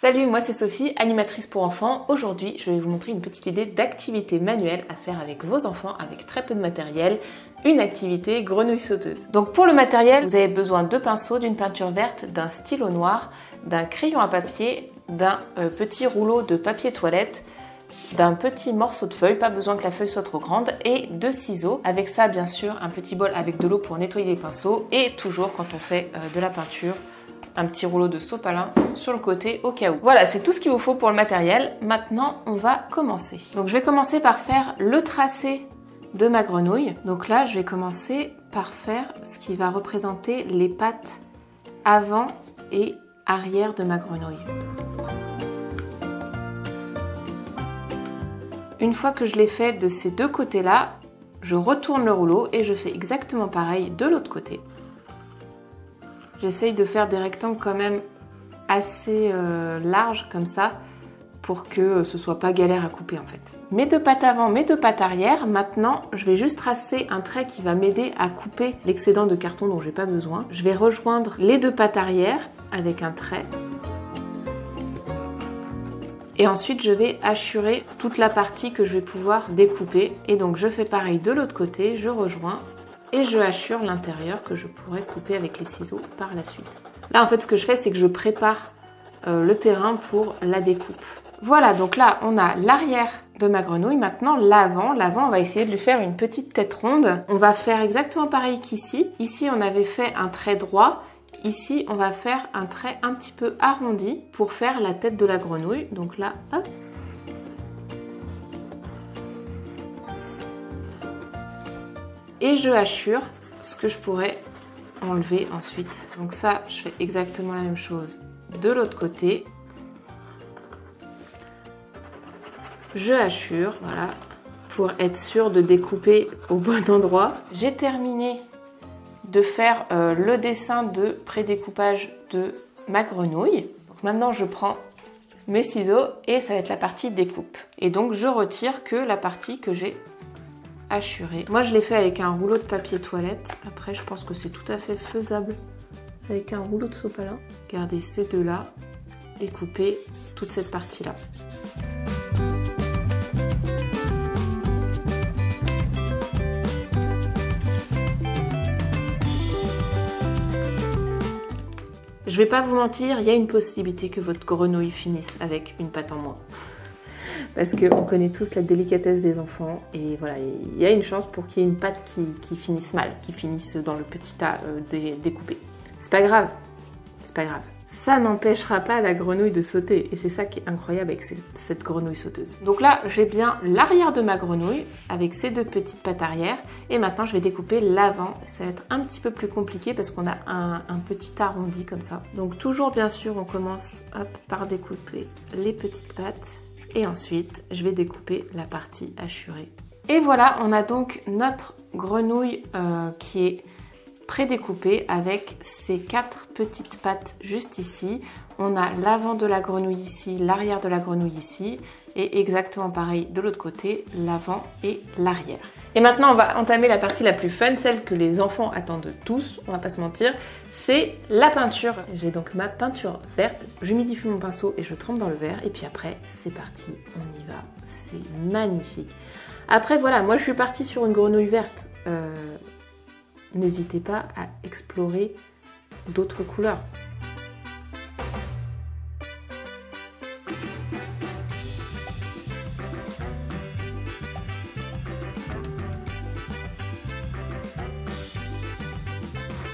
Salut, moi c'est Sophie, animatrice pour enfants. Aujourd'hui, je vais vous montrer une petite idée d'activité manuelle à faire avec vos enfants avec très peu de matériel. Une activité grenouille sauteuse. Donc pour le matériel, vous avez besoin de pinceaux, d'une peinture verte, d'un stylo noir, d'un crayon à papier, d'un petit rouleau de papier toilette, d'un petit morceau de feuille, pas besoin que la feuille soit trop grande, et de ciseaux. Avec ça, bien sûr, un petit bol avec de l'eau pour nettoyer les pinceaux et toujours quand on fait de la peinture, un petit rouleau de sopalin sur le côté au cas où. Voilà, c'est tout ce qu'il vous faut pour le matériel. Maintenant, on va commencer. Donc je vais commencer par faire le tracé de ma grenouille. Donc là, je vais commencer par faire ce qui va représenter les pattes avant et arrière de ma grenouille. Une fois que je l'ai fait de ces deux côtés-là, je retourne le rouleau et je fais exactement pareil de l'autre côté. J'essaye de faire des rectangles quand même assez larges comme ça pour que ce soit pas galère à couper en fait. Mes deux pattes avant, mes deux pattes arrière. Maintenant, je vais juste tracer un trait qui va m'aider à couper l'excédent de carton dont j'ai pas besoin. Je vais rejoindre les deux pattes arrière avec un trait. Et ensuite, je vais hachurer toute la partie que je vais pouvoir découper. Et donc, je fais pareil de l'autre côté, je rejoins. Et je hachure l'intérieur que je pourrais couper avec les ciseaux par la suite. Là, en fait, ce que je fais, c'est que je prépare le terrain pour la découpe. Voilà, donc là, on a l'arrière de ma grenouille. Maintenant, l'avant. L'avant, on va essayer de lui faire une petite tête ronde. On va faire exactement pareil qu'ici. Ici, on avait fait un trait droit. Ici, on va faire un trait un petit peu arrondi pour faire la tête de la grenouille. Donc là, hop. Et je hachure ce que je pourrais enlever ensuite. Donc ça, je fais exactement la même chose de l'autre côté. Je hachure, voilà, pour être sûr de découper au bon endroit. J'ai terminé de faire le dessin de pré-découpage de ma grenouille. Donc maintenant, je prends mes ciseaux et ça va être la partie découpe. Et donc, je retire que la partie que j'ai hachuré. Moi, je l'ai fait avec un rouleau de papier toilette. Après, je pense que c'est tout à fait faisable avec un rouleau de sopalin. Gardez ces deux-là et coupez toute cette partie-là. Je vais pas vous mentir, il y a une possibilité que votre grenouille finisse avec une patte en moins. Parce qu'on connaît tous la délicatesse des enfants et voilà, il y a une chance pour qu'il y ait une patte qui finisse mal, qui finisse dans le petit tas découpé. C'est pas grave, c'est pas grave. Ça n'empêchera pas la grenouille de sauter et c'est ça qui est incroyable avec cette grenouille sauteuse. Donc là, j'ai bien l'arrière de ma grenouille avec ces deux petites pattes arrière et maintenant je vais découper l'avant. Ça va être un petit peu plus compliqué parce qu'on a un petit arrondi comme ça. Donc toujours bien sûr, on commence par découper les petites pattes. Et ensuite, je vais découper la partie hachurée. Et voilà, on a donc notre grenouille qui est pré-découpée avec ces quatre petites pattes juste ici. On a l'avant de la grenouille ici, l'arrière de la grenouille ici. Et exactement pareil de l'autre côté, l'avant et l'arrière. Et maintenant, on va entamer la partie la plus fun, celle que les enfants attendent tous, on va pas se mentir, c'est la peinture. J'ai donc ma peinture verte, j'humidifie mon pinceau et je trempe dans le verre. Et puis après, c'est parti, on y va, c'est magnifique. Après, voilà, moi je suis partie sur une grenouille verte. N'hésitez pas à explorer d'autres couleurs.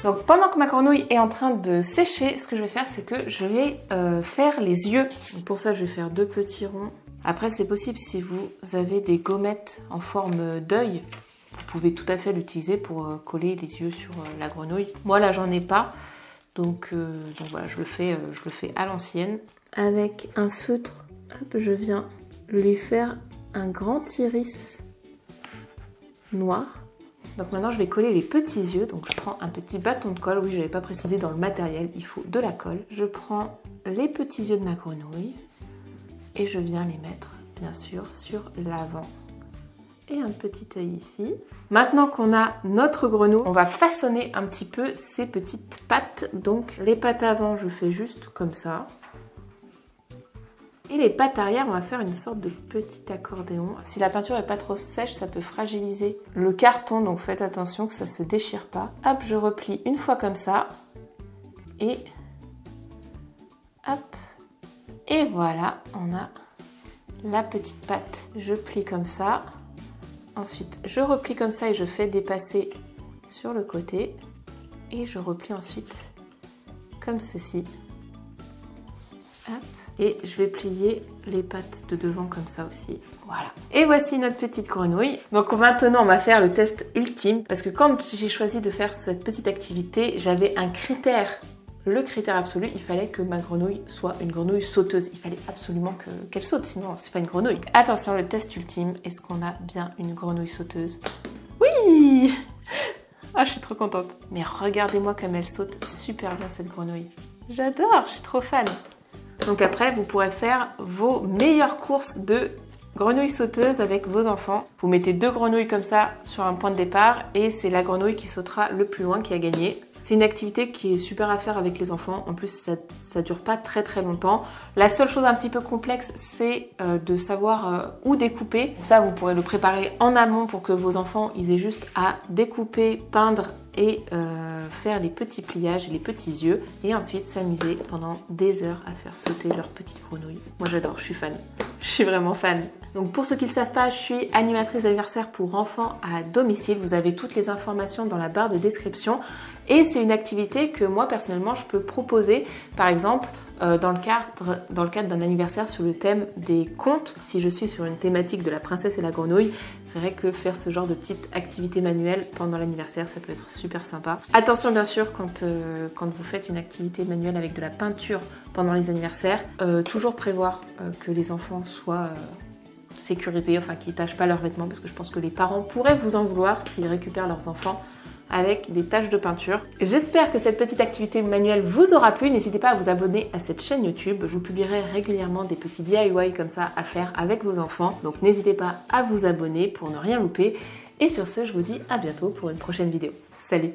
Donc pendant que ma grenouille est en train de sécher, ce que je vais faire, c'est que je vais faire les yeux. Donc pour ça, je vais faire deux petits ronds. Après, c'est possible si vous avez des gommettes en forme d'œil, vous pouvez tout à fait l'utiliser pour coller les yeux sur la grenouille. Moi là, j'en ai pas, donc voilà, je le fais à l'ancienne. Avec un feutre, hop, je viens lui faire un grand iris noir. Donc maintenant, je vais coller les petits yeux. Donc je prends un petit bâton de colle. Oui, je n'avais pas précisé dans le matériel, il faut de la colle. Je prends les petits yeux de ma grenouille et je viens les mettre, bien sûr, sur l'avant. Et un petit œil ici. Maintenant qu'on a notre grenouille, on va façonner un petit peu ces petites pattes. Donc les pattes avant, je fais juste comme ça. Et les pattes arrière, on va faire une sorte de petit accordéon. Si la peinture n'est pas trop sèche, ça peut fragiliser le carton, donc faites attention que ça ne se déchire pas. Hop, je replie une fois comme ça. Et hop. Et voilà, on a la petite patte. Je plie comme ça. Ensuite, je replie comme ça et je fais dépasser sur le côté. Et je replie ensuite comme ceci. Hop. Et je vais plier les pattes de devant comme ça aussi. Voilà. Et voici notre petite grenouille. Donc maintenant, on va faire le test ultime. Parce que quand j'ai choisi de faire cette petite activité, j'avais un critère. Le critère absolu, il fallait que ma grenouille soit une grenouille sauteuse. Il fallait absolument qu'elle saute, sinon c'est pas une grenouille. Attention, le test ultime. Est-ce qu'on a bien une grenouille sauteuse? Oui! Ah, je suis trop contente. Mais regardez-moi comme elle saute super bien cette grenouille. J'adore, je suis trop fan. Donc après, vous pourrez faire vos meilleures courses de grenouilles sauteuses avec vos enfants. Vous mettez 2 grenouilles comme ça sur un point de départ et c'est la grenouille qui sautera le plus loin qui a gagné. C'est une activité qui est super à faire avec les enfants. En plus, ça dure pas très très longtemps. La seule chose un petit peu complexe, c'est de savoir où découper. Pour ça, vous pourrez le préparer en amont pour que vos enfants, ils aient juste à découper, peindre et faire les petits pliages et les petits yeux. Et ensuite, s'amuser pendant des heures à faire sauter leur petite grenouille. Moi, j'adore, je suis fan. Je suis vraiment fan. Donc pour ceux qui ne le savent pas, je suis animatrice d'anniversaire pour enfants à domicile. Vous avez toutes les informations dans la barre de description. Et c'est une activité que moi, personnellement, je peux proposer, par exemple, dans le cadre d'un anniversaire sur le thème des contes. Si je suis sur une thématique de la princesse et la grenouille, c'est vrai que faire ce genre de petite activité manuelle pendant l'anniversaire, ça peut être super sympa. Attention bien sûr quand vous faites une activité manuelle avec de la peinture pendant les anniversaires, toujours prévoir que les enfants soient sécurisés, enfin qu'ils ne tachent pas leurs vêtements, parce que je pense que les parents pourraient vous en vouloir s'ils récupèrent leurs enfants avec des taches de peinture. J'espère que cette petite activité manuelle vous aura plu. N'hésitez pas à vous abonner à cette chaîne YouTube. Je vous publierai régulièrement des petits DIY comme ça à faire avec vos enfants. Donc n'hésitez pas à vous abonner pour ne rien louper. Et sur ce, je vous dis à bientôt pour une prochaine vidéo. Salut!